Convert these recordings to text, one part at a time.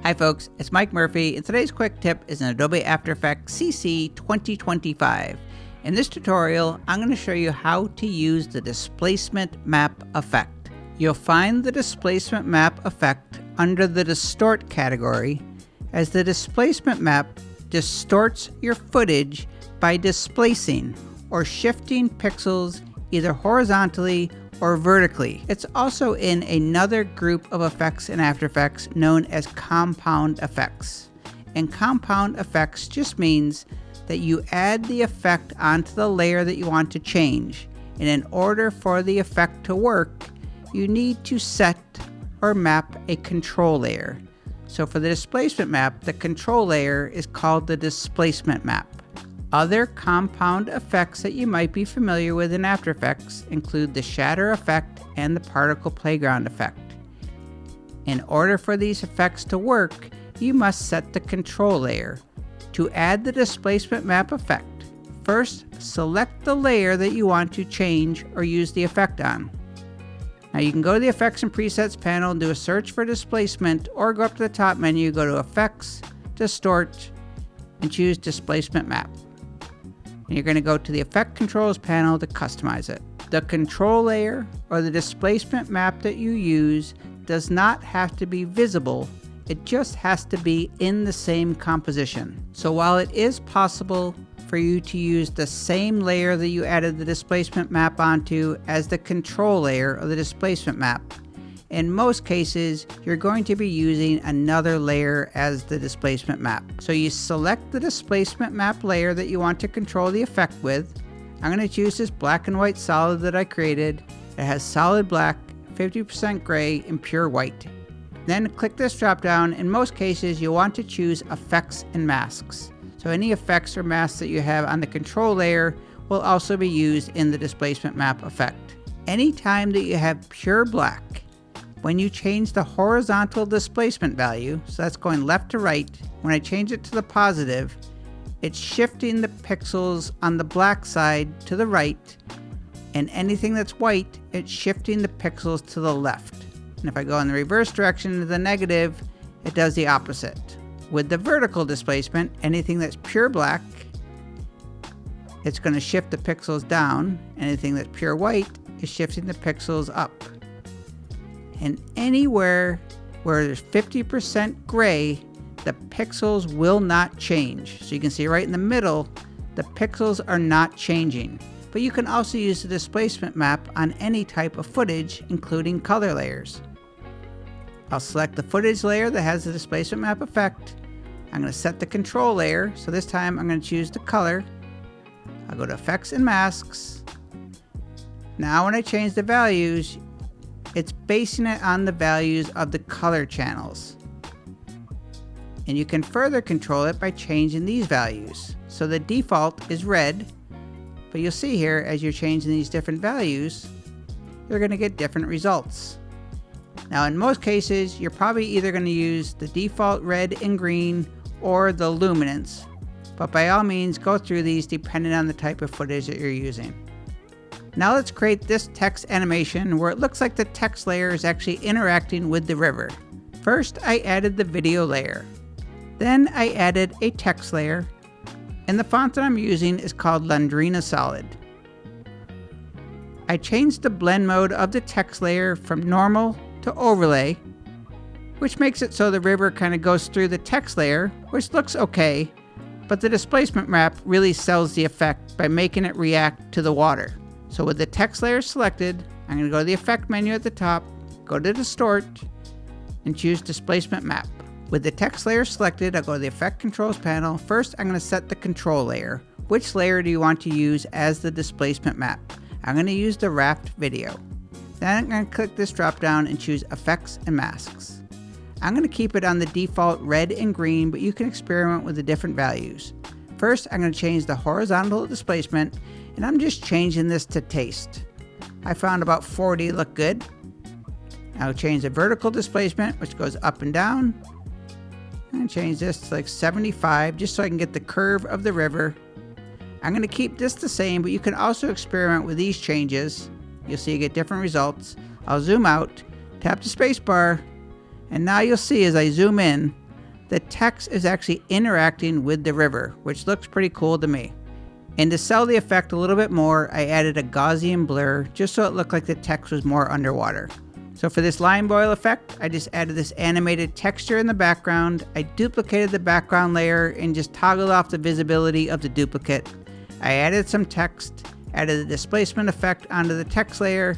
Hi folks, it's Mike Murphy, and today's quick tip is in Adobe After Effects CC 2025. In this tutorial, I'm going to show you how to use the Displacement Map Effect. You'll find the Displacement Map Effect under the Distort category, as the displacement map distorts your footage by displacing or shifting pixels either horizontally or vertically. It's also in another group of effects in After Effects known as compound effects. And compound effects just means that you add the effect onto the layer that you want to change. And in order for the effect to work, you need to set or map a control layer. So for the displacement map, the control layer is called the displacement map. Other compound effects that you might be familiar with in After Effects include the shatter effect and the particle playground effect. In order for these effects to work, you must set the control layer. To add the displacement map effect, first select the layer that you want to change or use the effect on. Now you can go to the Effects and Presets panel and do a search for displacement, or go up to the top menu, go to Effects, Distort, and choose Displacement Map. And you're going to go to the Effect Controls panel to customize it. The control layer or the displacement map that you use does not have to be visible, it just has to be in the same composition. So while it is possible for you to use the same layer that you added the displacement map onto as the control layer of the displacement map, in most cases, you're going to be using another layer as the displacement map. So you select the displacement map layer that you want to control the effect with. I'm going to choose this black and white solid that I created. It has solid black, 50% gray, and pure white. Then click this drop down. In most cases, you'll want to choose effects and masks. So any effects or masks that you have on the control layer will also be used in the displacement map effect. Anytime that you have pure black, when you change the horizontal displacement value, so that's going left to right, when I change it to the positive, it's shifting the pixels on the black side to the right, and anything that's white, it's shifting the pixels to the left. And if I go in the reverse direction to the negative, it does the opposite. With the vertical displacement, anything that's pure black, it's going to shift the pixels down. Anything that's pure white is shifting the pixels up. And anywhere where there's 50% gray, the pixels will not change. So you can see right in the middle, the pixels are not changing. But you can also use the displacement map on any type of footage, including color layers. I'll select the footage layer that has the displacement map effect. I'm going to set the control layer. So this time I'm going to choose the color. I'll go to Effects and Masks. Now when I change the values, it's basing it on the values of the color channels. And you can further control it by changing these values. So the default is red, but you'll see here as you're changing these different values, you're going to get different results. Now in most cases, you're probably either going to use the default red and green or the luminance, but by all means go through these depending on the type of footage that you're using. Now let's create this text animation where it looks like the text layer is actually interacting with the river. First, I added the video layer. Then I added a text layer, and the font that I'm using is called Landrina Solid. I changed the blend mode of the text layer from normal to overlay, which makes it so the river kind of goes through the text layer, which looks okay, but the displacement map really sells the effect by making it react to the water. So with the text layer selected, I'm going to go to the Effect menu at the top, go to Distort, and choose Displacement Map. With the text layer selected, I'll go to the Effect Controls panel. First, I'm going to set the control layer. Which layer do you want to use as the displacement map? I'm going to use the Raft video. Then I'm going to click this drop down and choose Effects and Masks. I'm going to keep it on the default red and green, but you can experiment with the different values. First, I'm going to change the horizontal displacement, and I'm just changing this to taste. I found about 40 look good. I'll change the vertical displacement, which goes up and down. I'm going to change this to like 75, just so I can get the curve of the river. I'm going to keep this the same, but you can also experiment with these changes. You'll see you get different results. I'll zoom out, tap the space bar, and now you'll see as I zoom in, the text is actually interacting with the river, which looks pretty cool to me. And to sell the effect a little bit more, I added a Gausian blur just so it looked like the text was more underwater. So for this line boil effect, I just added this animated texture in the background. I duplicated the background layer and just toggled off the visibility of the duplicate. I added some text, added the displacement effect onto the text layer.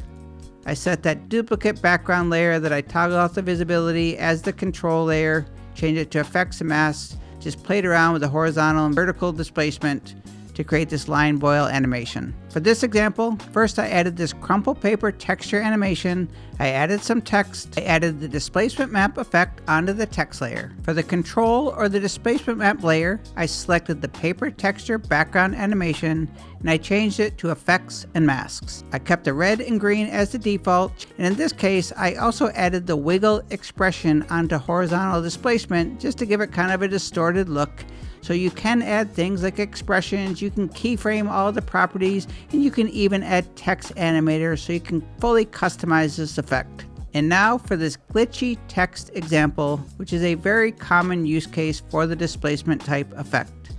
I set that duplicate background layer that I toggled off the visibility as the control layer, changed it to effects and masks, just played around with the horizontal and vertical displacement to create this line boil animation. For this example, first I added this crumple paper texture animation, I added some text, I added the displacement map effect onto the text layer. For the control or the displacement map layer, I selected the paper texture background animation and I changed it to effects and masks. I kept the red and green as the default, and in this case I also added the wiggle expression onto horizontal displacement just to give it kind of a distorted look. So you can add things like expressions, you can keyframe all the properties, and you can even add text animators so you can fully customize this effect. And now for this glitchy text example, which is a very common use case for the displacement type effect.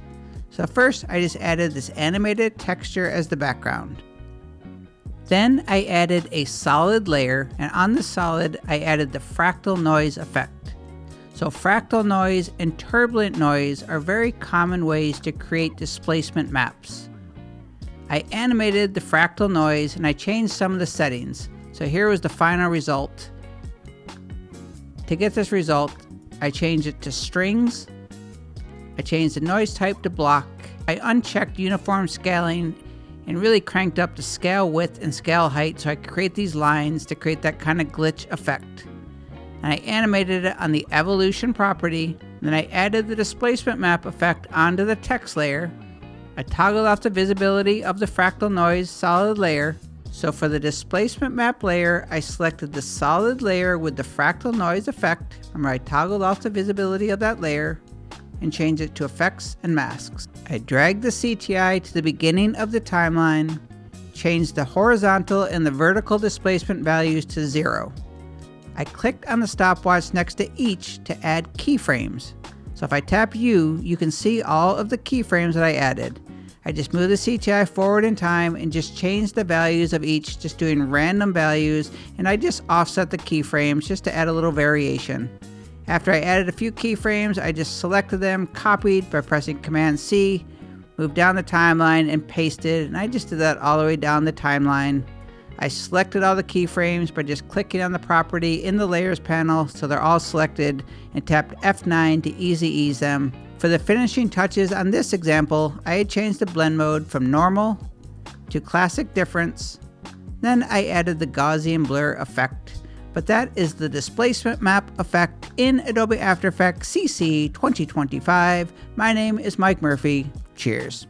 So first I just added this animated texture as the background. Then I added a solid layer, and on the solid I added the fractal noise effect. So fractal noise and turbulent noise are very common ways to create displacement maps. I animated the fractal noise and I changed some of the settings. So here was the final result. To get this result, I changed it to strings. I changed the noise type to block. I unchecked uniform scaling and really cranked up the scale width and scale height so I could create these lines to create that kind of glitch effect. And I animated it on the evolution property. Then I added the displacement map effect onto the text layer. I toggled off the visibility of the fractal noise solid layer. So for the displacement map layer, I selected the solid layer with the fractal noise effect. Remember, I toggled off the visibility of that layer and changed it to effects and masks. I dragged the CTI to the beginning of the timeline, changed the horizontal and the vertical displacement values to 0. I clicked on the stopwatch next to each to add keyframes. So if I tap U, you can see all of the keyframes that I added. I just moved the CTI forward in time and just changed the values of each, just doing random values, and I just offset the keyframes just to add a little variation. After I added a few keyframes, I just selected them, copied by pressing Command C, moved down the timeline and pasted, and I just did that all the way down the timeline. I selected all the keyframes by just clicking on the property in the layers panel so they're all selected, and tapped F9 to easy ease them. For the finishing touches on this example, I had changed the blend mode from normal to classic difference. Then I added the Gausian blur effect. But that is the displacement map effect in Adobe After Effects CC 2025. My name is Mike Murphy. Cheers.